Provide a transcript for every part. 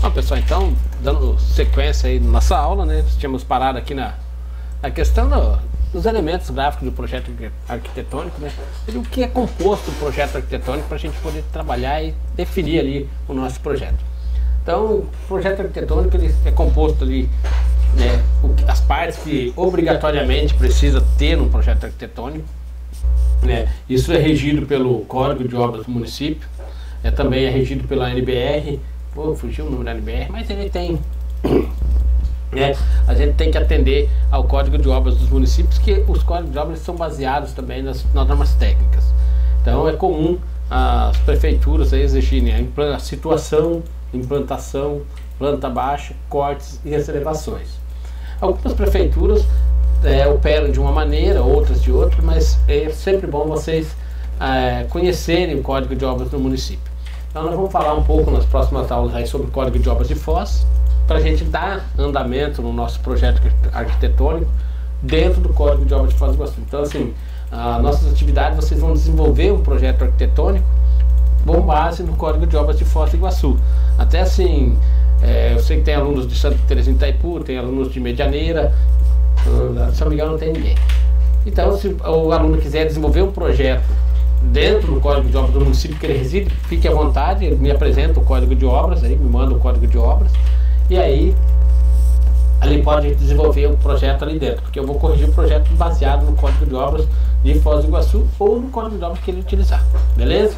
Bom, pessoal, então, dando sequência aí na nossa aula, né? Tínhamos parado aqui na questão dos elementos gráficos do projeto arquitetônico, né? E o que é composto o projeto arquitetônico para a gente poder trabalhar e definir ali o nosso projeto. Então, o projeto arquitetônico ele é composto ali, né, as partes que obrigatoriamente precisa ter num projeto arquitetônico, né? Isso é regido pelo Código de Obras do município, também é regido pela NBR. Pô, fugiu o número da NBR, mas ele tem, né, a gente tem que atender ao Código de Obras dos municípios, que os códigos de obras são baseados também nas normas técnicas. Então é comum as prefeituras aí exigirem a situação, implantação, planta baixa, cortes e elevações. Algumas prefeituras operam de uma maneira, outras de outra, mas é sempre bom vocês conhecerem o Código de Obras do município. Então nós vamos falar um pouco nas próximas aulas aí sobre o Código de Obras de Foz, para a gente dar andamento no nosso projeto arquitetônico dentro do Código de Obras de Foz do Iguaçu. Então assim, as nossas atividades, vocês vão desenvolver um projeto arquitetônico com base no Código de Obras de Foz do Iguaçu. Até assim, eu sei que tem alunos de Santa Terezinha Itaipu, tem alunos de Medianeira, se não me engano não tem ninguém. Então se o aluno quiser desenvolver um projeto dentro do Código de Obras do município que ele reside, fique à vontade, ele me apresenta o Código de Obras, aí me manda o Código de Obras, e aí ele pode desenvolver um projeto ali dentro, porque eu vou corrigir o projeto baseado no Código de Obras de Foz do Iguaçu ou no Código de Obras que ele utilizar, beleza?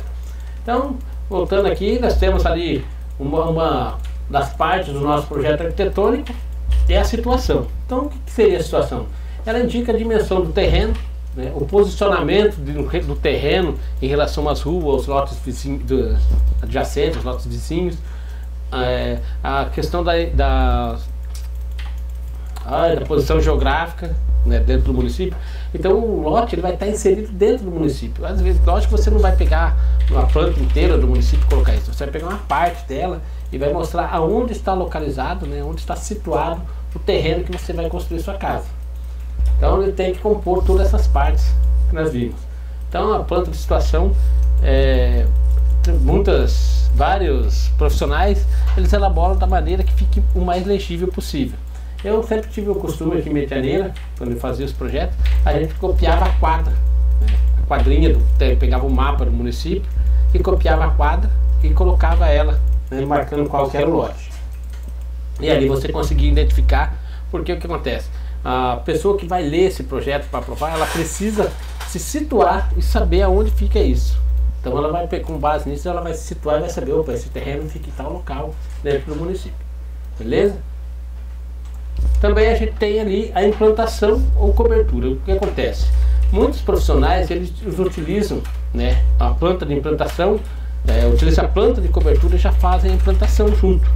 Então, voltando aqui, nós temos ali uma das partes do nosso projeto arquitetônico, é a situação. Então, o que seria a situação? Ela indica a dimensão do terreno, né, o posicionamento do terreno em relação às ruas, aos lotes vizinhos, adjacentes, aos lotes vizinhos, a questão da posição geográfica, né, dentro do município. Então o lote ele vai estar inserido dentro do município. Às vezes, lógico que você não vai pegar uma planta inteira do município e colocar isso, você vai pegar uma parte dela e vai mostrar aonde está localizado, né, onde está situado o terreno que você vai construir sua casa. Então ele tem que compor todas essas partes que nós vimos. Então a planta de situação, vários profissionais, eles elaboram da maneira que fique o mais legível possível. Eu sempre tive o costume aqui em Medianeira, quando eu fazia os projetos, a gente copiava a quadra, né? A quadrinha, pegava o mapa do município e copiava a quadra e colocava ela, né, marcando qual que era o lote. E ali você conseguia identificar, porque o que acontece? A pessoa que vai ler esse projeto para aprovar, ela precisa se situar e saber aonde fica isso. Então ela vai, com base nisso, ela vai se situar e vai saber, opa, esse terreno fica em tal local dentro do município. Beleza? Também a gente tem ali a implantação ou cobertura. O que acontece? Muitos profissionais, eles utilizam, né, a planta de implantação, utilizam a planta de cobertura e já fazem a implantação junto.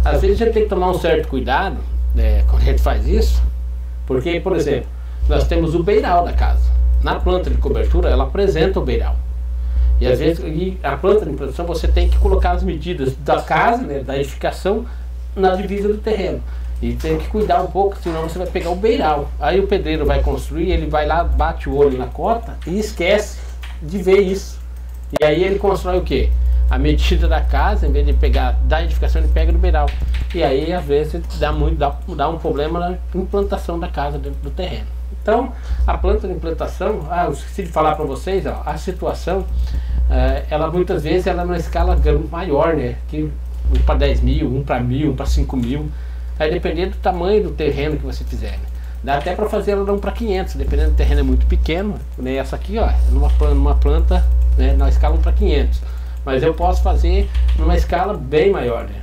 Às vezes a gente tem que tomar um certo cuidado, quando a gente faz isso, porque, por exemplo, nós temos o beiral da casa. Na planta de cobertura, ela apresenta o beiral. E às vezes a planta de implantação você tem que colocar as medidas da casa, né, da edificação, na divisa do terreno. E tem que cuidar um pouco, senão você vai pegar o beiral. Aí o pedreiro vai construir, ele vai lá, bate o olho na cota e esquece de ver isso. E aí ele constrói o quê? A medida da casa, em vez de pegar da edificação, ele pega do beiral. E aí às vezes dá um problema na implantação da casa dentro do terreno. Então a planta de implantação, eu esqueci de falar para vocês, ó, a situação, ela muitas vezes ela é numa escala maior, né? Que 1 para 10 mil, 1 para 1000, 1 para 5 mil. Aí dependendo do tamanho do terreno que você fizer, né? Dá até para fazer ela 1 para 500, dependendo do terreno é muito pequeno, né? Essa aqui, ó, é numa planta, né, na escala 1 para 500. Mas eu posso fazer numa escala bem maior, né?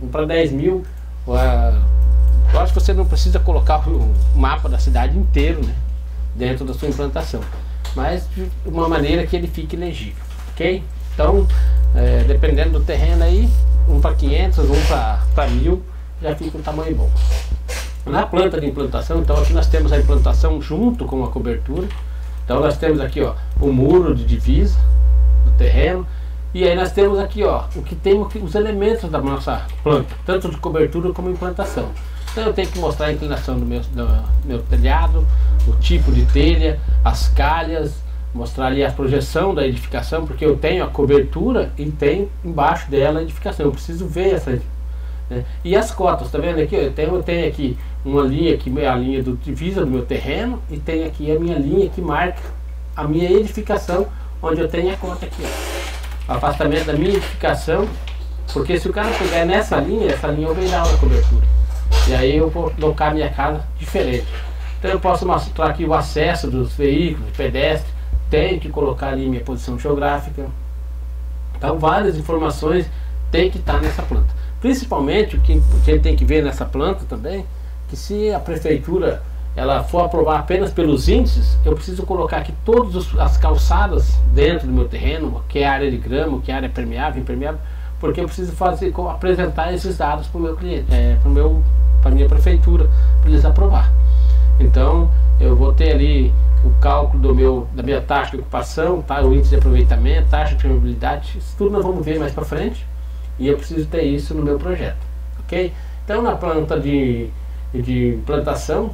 1 para 10 mil. Eu acho que você não precisa colocar o mapa da cidade inteiro, né, dentro da sua implantação, mas de uma maneira que ele fique legível, ok? Então, dependendo do terreno aí, 1 para 500, 1 para 1000, já fica um tamanho bom. Na planta de implantação, então aqui nós temos a implantação junto com a cobertura. Então nós temos aqui, ó, o muro de divisa do terreno. E aí nós temos aqui, ó, os elementos da nossa planta, tanto de cobertura como implantação. Então eu tenho que mostrar a inclinação do meu telhado, o tipo de telha, as calhas, mostrar ali a projeção da edificação, porque eu tenho a cobertura e tem embaixo dela a edificação. Eu preciso ver essa, né? E as cotas, tá vendo aqui? Eu tenho aqui uma linha que é a linha do divisa do meu terreno, e tem aqui a minha linha que marca a minha edificação, onde eu tenho a cota aqui, ó. O afastamento da minha edificação, porque se o cara pegar nessa linha, essa linha eu vou dar uma cobertura. E aí eu vou locar minha casa diferente. Então eu posso mostrar aqui o acesso dos veículos, pedestres, tenho que colocar ali minha posição geográfica. Então várias informações tem que estar nessa planta. Principalmente o que a gente tem que ver nessa planta também, que se a prefeitura ela for aprovar apenas pelos índices, eu preciso colocar aqui todas as calçadas dentro do meu terreno, que é área de grama, que é área permeável, impermeável, porque eu preciso apresentar esses dados para o meu cliente, para a minha prefeitura, para eles aprovar. Então eu vou ter ali o cálculo da minha taxa de ocupação, tá? O índice de aproveitamento, taxa de permeabilidade, isso tudo nós vamos ver mais para frente, e eu preciso ter isso no meu projeto, ok? Então na planta de implantação,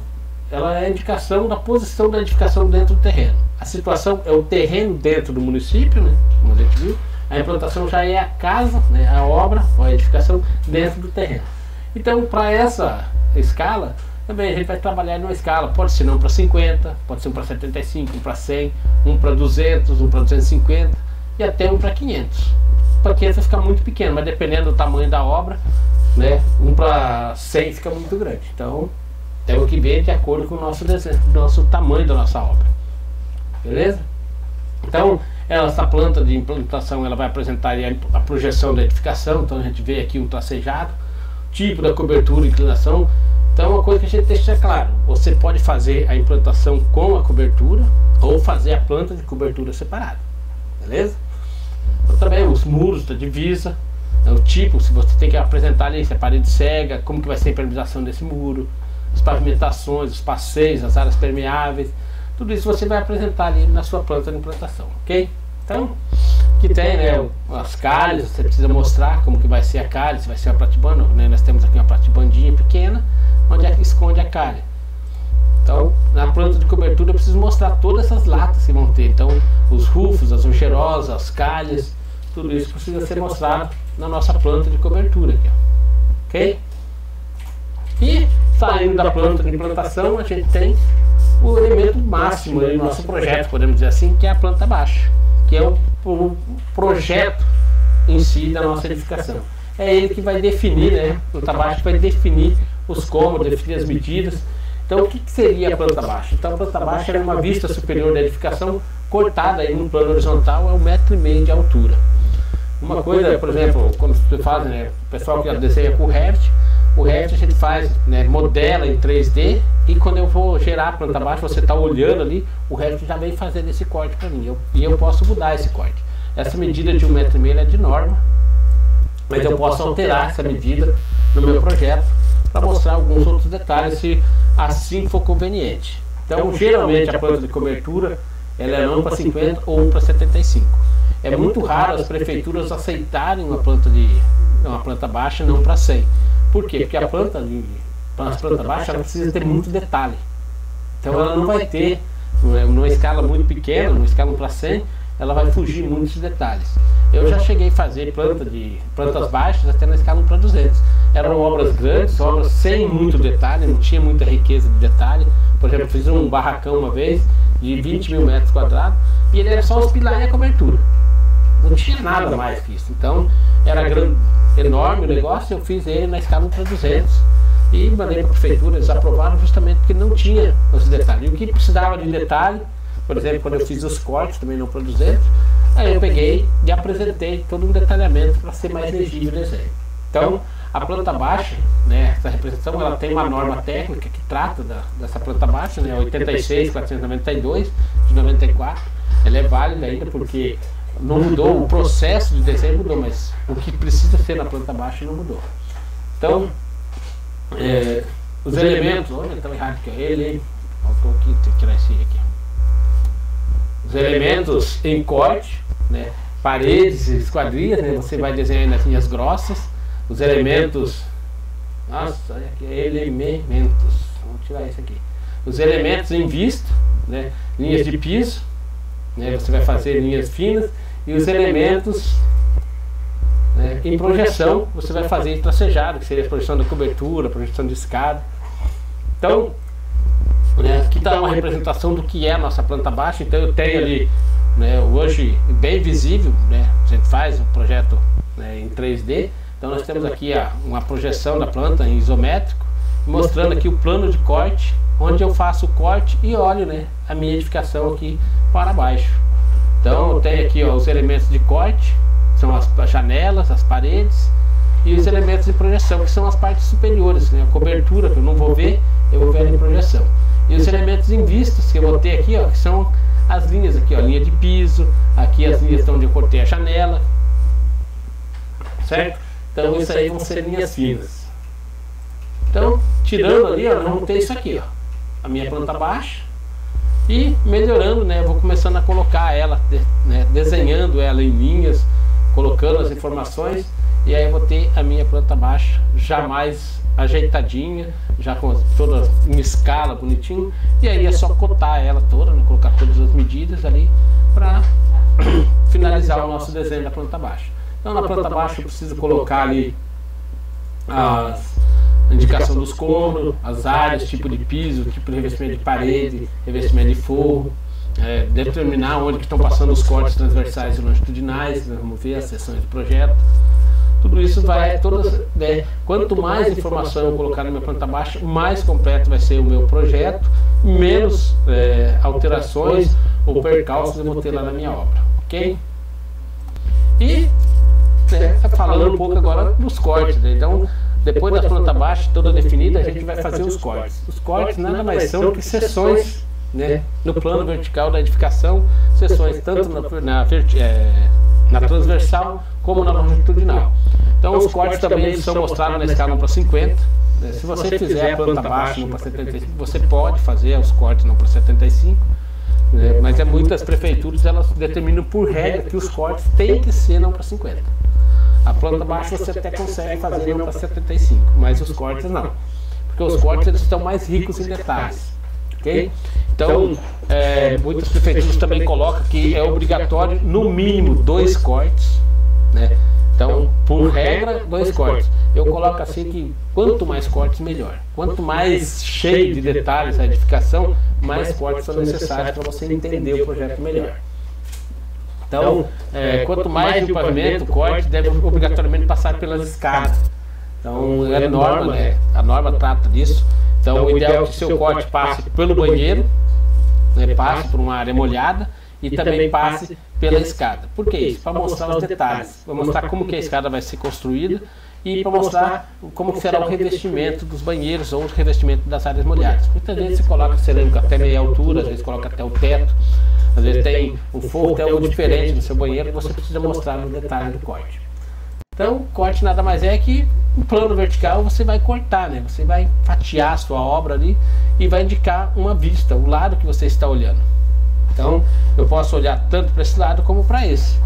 ela é a indicação da posição da edificação dentro do terreno. A situação é o terreno dentro do município, né, como a gente viu. A implantação já é a casa, né, a obra, ou a edificação dentro do terreno. Então, para essa escala, também a gente vai trabalhar numa escala, pode ser não para 50, pode ser um para 75, um para 100, um para 200, um para 250 e até um para 500. Para 500 vai ficar muito pequeno, mas dependendo do tamanho da obra, né, um para 100 fica muito grande. Então, temos que ver de acordo com o nosso desenho, nosso tamanho da nossa obra. Beleza? Então, essa planta de implantação ela vai apresentar a projeção da edificação. Então a gente vê aqui um tracejado, tipo da cobertura e inclinação. Então uma coisa que a gente deixa claro, você pode fazer a implantação com a cobertura ou fazer a planta de cobertura separada. Beleza? Então, também os muros da divisa, o tipo, se você tem que apresentar ali se a parede cega, como que vai ser a impermeabilização desse muro, as pavimentações, os passeios, as áreas permeáveis, tudo isso você vai apresentar ali na sua planta de implantação, ok? Então, que tem, né, as calhas, você precisa mostrar como que vai ser a calha, se vai ser uma pratibanda, né? Nós temos aqui uma pratibandinha pequena, onde é que esconde a calha. Então, na planta de cobertura eu preciso mostrar todas essas latas que vão ter, então, os rufos, as rocherosas, as calhas, tudo isso precisa ser mostrado na nossa planta de cobertura aqui, ó. Ok? E saindo da planta de implantação, a gente tem o elemento máximo do nosso projeto, podemos dizer assim, que é a planta baixa, que é o projeto em si da nossa edificação. É ele que vai definir, né? A planta baixa vai definir os cômodos, definir as medidas. Então, o que seria a planta baixa? Então, a planta baixa é uma vista superior da edificação cortada aí no plano horizontal a 1,5 m de altura. Uma coisa, por exemplo, quando você faz, né, o pessoal que desenha com o Revit, a gente faz, né, modela em 3D, e quando eu vou gerar a planta baixa, você está olhando ali, o Revit já vem fazendo esse corte para mim, e eu posso mudar esse corte. Essa medida de 1,5 m é de norma, mas eu posso alterar essa medida no meu projeto para mostrar alguns outros detalhes, se assim for conveniente. Então, geralmente a planta de cobertura ela é não para 50 ou para 75. É muito raro as prefeituras aceitarem uma planta baixa não para 100. Por quê? Porque a planta baixa ela precisa ter muito detalhe. Então ela não vai ter, numa escala muito pequena, numa escala 1 para 100, ela vai fugir muito desses detalhes. Eu já cheguei a fazer plantas baixas até na escala 1 para 200. Eram obras grandes, obras sem muito detalhe, não tinha muita riqueza de detalhe. Por exemplo, eu fiz um barracão uma vez de 20 mil metros quadrados e ele era só os pilares e a cobertura. Não tinha nada mais que isso. Então era grande, enorme o negócio. Eu fiz ele na escala 1 para 200 e mandei para a prefeitura. Eles aprovaram justamente porque não tinha os detalhes. E o que precisava de detalhe, por exemplo, quando eu fiz os cortes também no para 200, aí eu peguei e apresentei todo um detalhamento para ser mais legível o desenho. Então a planta baixa, né, essa representação, ela tem uma norma técnica que trata dessa planta baixa, né, 86.492 de 94. Ela é válida ainda porque não mudou, o processo de desenho mudou, mas o que precisa ser na planta baixa não mudou. Então, os elementos, olha, estava errado aqui, ele, faltou aqui, tem que tirar esse aqui. Os elementos em corte, né, paredes e esquadrias, né, você vai desenhar nas linhas grossas. Os elementos, nossa, olha aqui, elementos, vamos tirar isso aqui. Os elementos em vista, né, linhas de piso, né, você vai fazer linhas finas, e os elementos, né, em projeção você vai fazer em tracejado, que seria a projeção da cobertura, a projeção de escada. Então, né, aqui está uma representação do que é a nossa planta baixa. Então eu tenho ali, né, hoje bem visível, né, a gente faz o projeto, né, em 3D. Então nós temos aqui uma projeção da planta em isométrico, mostrando aqui o plano de corte, onde eu faço o corte e olho, né, a minha edificação aqui para baixo. Então eu tenho aqui, ó, os elementos de corte, são as janelas, as paredes, e os elementos de projeção, que são as partes superiores, né, a cobertura, que eu não vou ver, eu vou ver em projeção. E os elementos em vistas que eu vou ter aqui, ó, que são as linhas aqui, ó, linha de piso, aqui as linhas onde eu cortei a janela, certo? Então isso aí vão ser linhas finas. Então, tirando ali, ó, nós vamos ter isso aqui, ó, a minha planta baixa, e melhorando, né, eu vou começando a colocar ela, né, desenhando ela em linhas, colocando as informações, e aí eu vou ter a minha planta baixa já mais ajeitadinha, já com toda em escala, bonitinho, e aí é só cotar ela toda, né, colocar todas as medidas ali para finalizar o nosso desenho da planta baixa. Então na planta baixa eu preciso colocar ali a indicação dos cômodos, as áreas, tipo de piso, tipo de revestimento de parede, revestimento de forro, determinar onde que estão passando os cortes transversais e longitudinais, né, vamos ver as seções do projeto. Tudo isso vai, né, quanto mais informação eu colocar na minha planta baixa, mais completo vai ser o meu projeto, menos alterações ou percalços eu vou ter lá na minha obra, ok? E falando um pouco agora dos cortes, né? Então, depois da planta baixa toda definida, a gente vai fazer os cortes. Os cortes nada mais são do que seções, né, no plano vertical da edificação, seções tanto na transversal como na longitudinal. Então os cortes também são mostrados na escala 1:50. Se você fizer a planta baixa no para 75, você pode fazer os cortes no para 75, né, mas muitas prefeituras elas determinam por regra que os cortes têm que ser não para 50. A planta baixa você até consegue fazer não para 75, mas os cortes não, porque os cortes eles estão mais ricos em detalhes, ok? Então muitas prefeituras também colocam que é obrigatório no mínimo 2 cortes, né? Então, por regra, 2 cortes. Eu coloco assim que quanto mais cortes, melhor. Quanto mais cheio de detalhes a edificação, mais cortes são necessários para você entender o projeto melhor. Então, quanto mais de pavimento, o corte deve obrigatoriamente passar pelas escadas. Então, é norma, né? A norma trata disso. Então, o ideal é que o seu corte passe pelo banheiro, né, passe por uma área molhada, e também passe pela escada. Por que isso? Para mostrar os detalhes, para mostrar como que a escada vai ser construída e para mostrar como será o revestimento dos banheiros ou o revestimento das áreas molhadas. Muitas vezes você coloca cerâmica até meia altura, às vezes coloca até o teto, às vezes tem um forro até algo diferente no seu banheiro, você precisa mostrar no detalhe do corte. Então, corte nada mais é que um plano vertical você vai cortar, né? Você vai fatiar a sua obra ali e vai indicar uma vista, o lado que você está olhando. Então, eu posso olhar tanto para esse lado como para esse.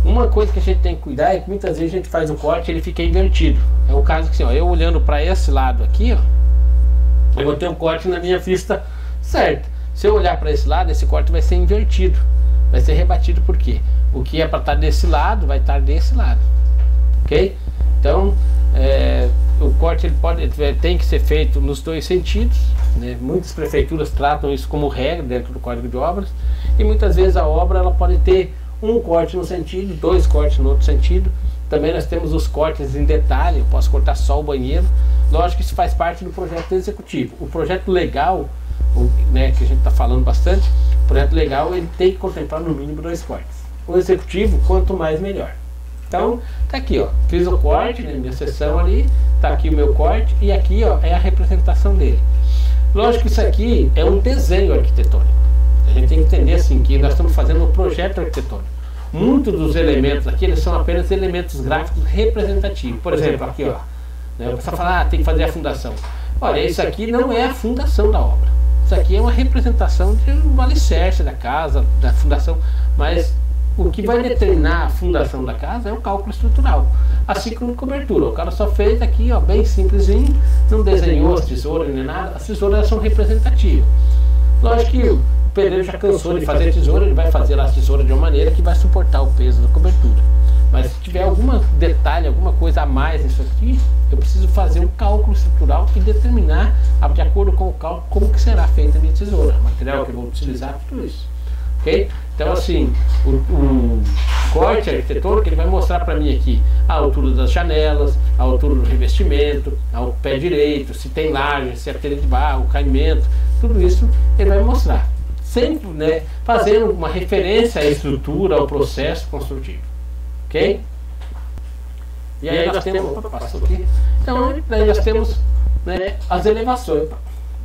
Uma coisa que a gente tem que cuidar é que muitas vezes a gente faz um corte e ele fica invertido. É o caso que assim, ó, eu olhando para esse lado aqui, ó, eu vou ter um corte na minha vista certa. Se eu olhar para esse lado, esse corte vai ser invertido. Vai ser rebatido por quê? O que é para estar desse lado, vai estar desse lado. Ok? Então, o corte ele tem que ser feito nos 2 sentidos, né? Muitas prefeituras tratam isso como regra dentro do Código de Obras, e muitas vezes a obra ela pode ter um corte no sentido, 2 cortes no outro sentido. Também nós temos os cortes em detalhe, eu posso cortar só o banheiro. Lógico que isso faz parte do projeto executivo. O projeto legal, né, que a gente está falando bastante, o projeto legal ele tem que contemplar no mínimo 2 cortes. O executivo, quanto mais melhor. Então, tá aqui, ó, fiz o corte, né, minha seção ali, tá aqui o meu corte, e aqui, ó, é a representação dele. Lógico que isso aqui é um desenho arquitetônico. A gente tem que entender assim, que nós estamos fazendo um projeto arquitetônico. Muitos dos elementos aqui, eles são apenas elementos gráficos representativos. Por exemplo, aqui, ó, né, o pessoal fala, tem que fazer a fundação. Olha, isso aqui não é a fundação da obra. Isso aqui é uma representação de um alicerce da casa, da fundação, mas o que vai determinar a fundação da casa é o cálculo estrutural, assim como cobertura. O cara só fez aqui, ó, bem simplesinho, não desenhou as tesouras nem nada. As tesouras são representativas. Lógico que pedreiro já cansou de fazer tesoura, ele vai fazer a tesoura de uma maneira que vai suportar o peso da cobertura. Mas se tiver algum detalhe, alguma coisa a mais nisso aqui, eu preciso fazer um cálculo estrutural e determinar, de acordo com o cálculo, como que será feita a minha tesoura, o material que eu vou utilizar, tudo isso. Okay? Então assim, o corte arquitetônico ele vai mostrar para mim aqui a altura das janelas, a altura do revestimento, o pé direito, se tem laje, se é telha de barro, caimento, tudo isso ele vai mostrar. Sempre, né, fazendo uma referência à estrutura, ao processo construtivo. Ok? E aí nós temos, passou aqui. Então daí nós temos, né, as elevações.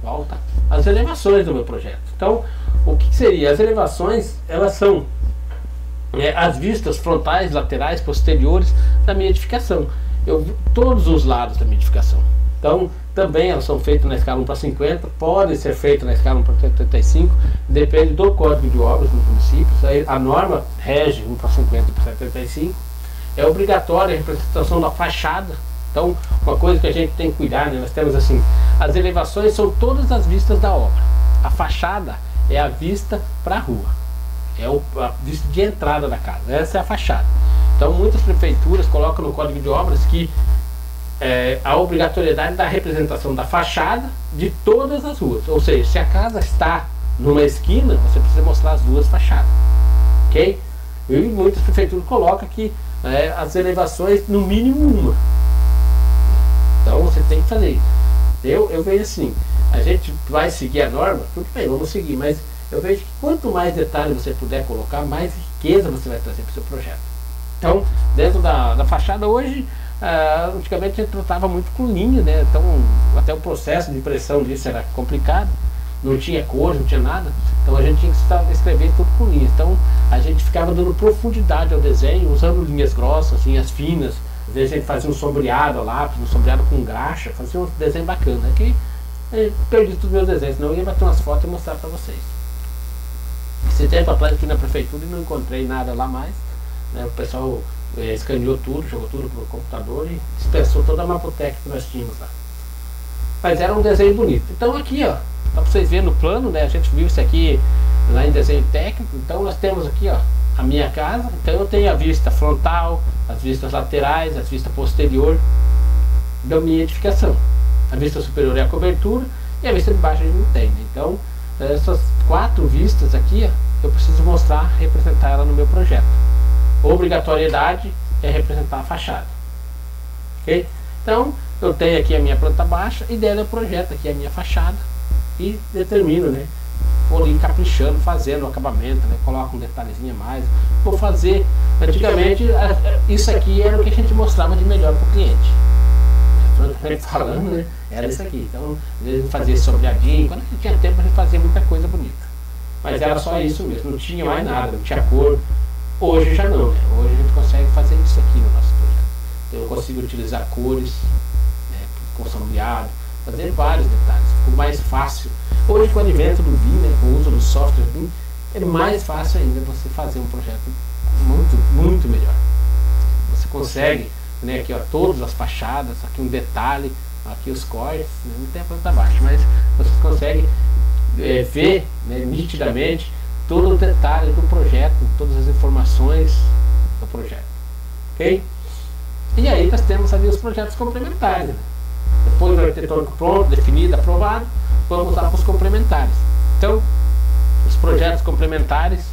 Volta. As elevações do meu projeto. Então, o que seria? As elevações, elas são as vistas frontais, laterais, posteriores da minha edificação. Todos os lados da minha edificação. Então, também elas são feitas na escala 1:50, podem ser feitas na escala 1:75, depende do código de obras no município. A norma rege 1:50 por 75. É obrigatória a representação da fachada. Então, uma coisa que a gente tem que cuidar, né? Nós temos assim, as elevações são todas as vistas da obra. A fachada é a vista para a rua, é a vista de entrada da casa, essa é a fachada. Então, muitas prefeituras colocam no código de obras que a obrigatoriedade da representação da fachada de todas as ruas. Ou seja, se a casa está numa esquina, você precisa mostrar as duas fachadas. Ok? E muitas prefeituras colocam que as elevações, no mínimo uma. Então você tem que fazer isso. Eu vejo assim, a gente vai seguir a norma, tudo bem, vamos seguir, mas eu vejo que quanto mais detalhes você puder colocar, mais riqueza você vai trazer para o seu projeto. Então, dentro da fachada hoje, antigamente a gente tratava muito com linha, né? Então até o processo de impressão disso era complicado, não tinha cor, não tinha nada, então a gente tinha que escrever tudo com linhas. Então a gente ficava dando profundidade ao desenho, usando linhas grossas, linhas finas. Às vezes a gente fazia um sombreado a lápis, um sombreado com graxa, fazia um desenho bacana. Aqui eu perdi todos os meus desenhos, senão eu ia bater umas fotos e mostrar para vocês. Esse tempo atrás eu fui na prefeitura e não encontrei nada lá mais, né? O pessoal escaneou tudo, jogou tudo pro computador e dispensou toda a mapoteca que nós tínhamos lá. Mas era um desenho bonito. Então aqui, ó, para vocês verem no plano, né? A gente viu isso aqui lá em desenho técnico. Então nós temos aqui, ó, a minha casa. Então eu tenho a vista frontal, as vistas laterais, as vistas posterior da minha edificação. A vista superior é a cobertura e a vista de baixo a gente não tem, né? Então essas 4 vistas aqui, ó, eu preciso mostrar, representar ela no meu projeto. Obrigatoriedade é representar a fachada. Ok? Então eu tenho aqui a minha planta baixa e dela eu projeto aqui a minha fachada e determino, né? Vou ali caprichando, fazendo o acabamento, né? Coloco um detalhezinho a mais. Vou fazer. Antigamente isso aqui era o que a gente mostrava de melhor para o cliente. Falando, né? Era isso aqui. Então, às vezes fazia sombreadinho. Quando a gente tinha tempo, a gente fazia muita coisa bonita. Mas era só isso mesmo, não tinha mais nada, não tinha cor. Hoje já não, né? Hoje a gente consegue fazer isso aqui no nosso projeto. Então, eu consigo utilizar cores, né, com sombreado, fazer vários detalhes, ficou mais fácil. Hoje com o advento do BIM, né, com o uso do software BIM, é mais fácil ainda você fazer um projeto muito, muito melhor. Você consegue, né, aqui ó, todas as fachadas, aqui um detalhe, aqui os cortes, né, não tem a planta baixa, mas você consegue ver, né, nitidamente todo o detalhe do projeto, todas as informações do projeto. Ok? E aí nós temos ali os projetos complementares. Né? Depois do arquitetônico pronto, definido, aprovado, vamos lá para os complementares. Então, os projetos complementares,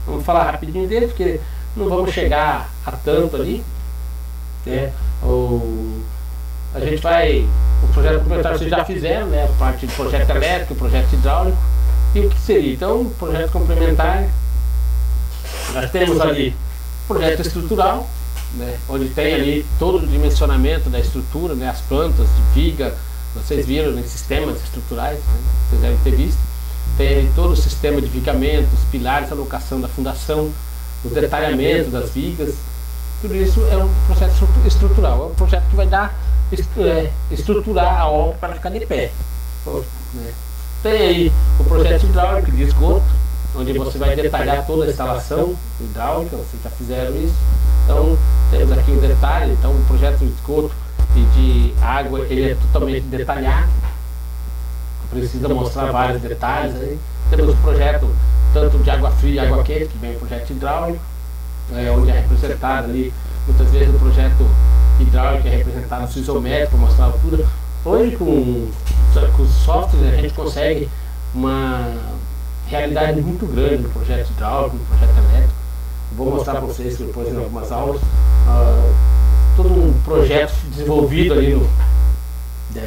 vamos falar rapidinho deles, porque não vamos chegar a tanto ali. Né? A gente vai, o projeto complementar vocês já fizeram, né? A parte de projeto elétrico, projeto hidráulico. E o que seria? Então, projeto complementar, nós temos ali projeto estrutural, né, onde tem ali todo o dimensionamento da estrutura, né, as plantas de viga, vocês viram em sistemas estruturais, né, vocês devem ter visto. Tem ali todo o sistema de vigamento, os pilares, a alocação da fundação, o detalhamento das vigas. Tudo isso é um processo estrutural, é um projeto que vai dar, estruturar a obra para ficar de pé. Né. Tem aí o projeto hidráulico de esgoto, onde você vai detalhar toda a instalação hidráulica, vocês já fizeram isso. Então temos aqui o detalhe, então o projeto de esgoto e de água ele é totalmente detalhado. Precisa mostrar vários detalhes aí. temos o projeto tanto de água fria e água quente, que vem o projeto hidráulico, onde é representado ali, muitas vezes o projeto hidráulico é representado no isométrico para mostrar a altura. Hoje com os softwares a gente consegue uma realidade muito grande no projeto hidráulico, no projeto elétrico. Vou mostrar para vocês depois em algumas aulas todo um projeto desenvolvido ali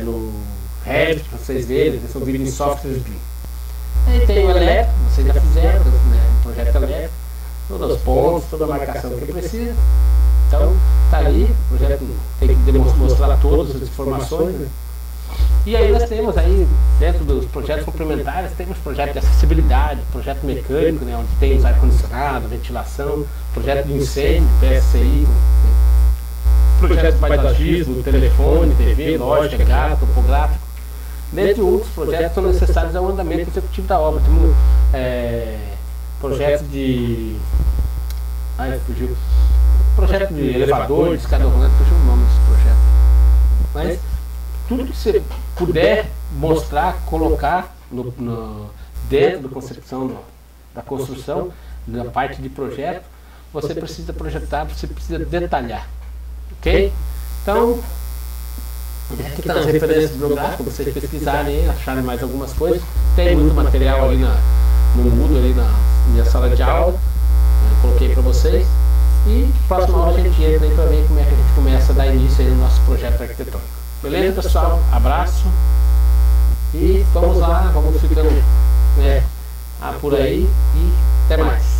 no Revit, para vocês verem, desenvolvido em softwares BIM. Aí tem o elétrico, vocês já fizeram, né, o projeto elétrico, todos os pontos, toda a marcação que precisa. Então está ali, o projeto tem que mostrar todas as informações, né? E aí nós temos aí, dentro dos projetos complementares, temos projeto de acessibilidade, projeto mecânico, né, onde tem os ar-condicionado, ventilação, projeto de incêndio, PSCI, projeto de paisagismo, telefone, TV, lógica, gás, topográfico. Dentre outros projetos que são necessários ao andamento executivo da obra. Temos projeto de... fugiu. Projeto de elevador, de escada rolante, fugiu o nome desse projeto. Mas tudo que você puder mostrar, colocar dentro da concepção da construção, da parte de projeto, você precisa projetar, você precisa detalhar. Ok? Então, aqui estão as referências bibliográficas, para vocês pesquisarem, acharem mais algumas coisas. Tem muito material ali no Moodle, ali na minha sala de aula, eu coloquei para vocês. E próxima aula a gente entra aí para ver como é que a gente começa a dar início aí no nosso projeto arquitetônico. Beleza, pessoal? Abraço. E vamos lá, vamos ficando por aí e até mais.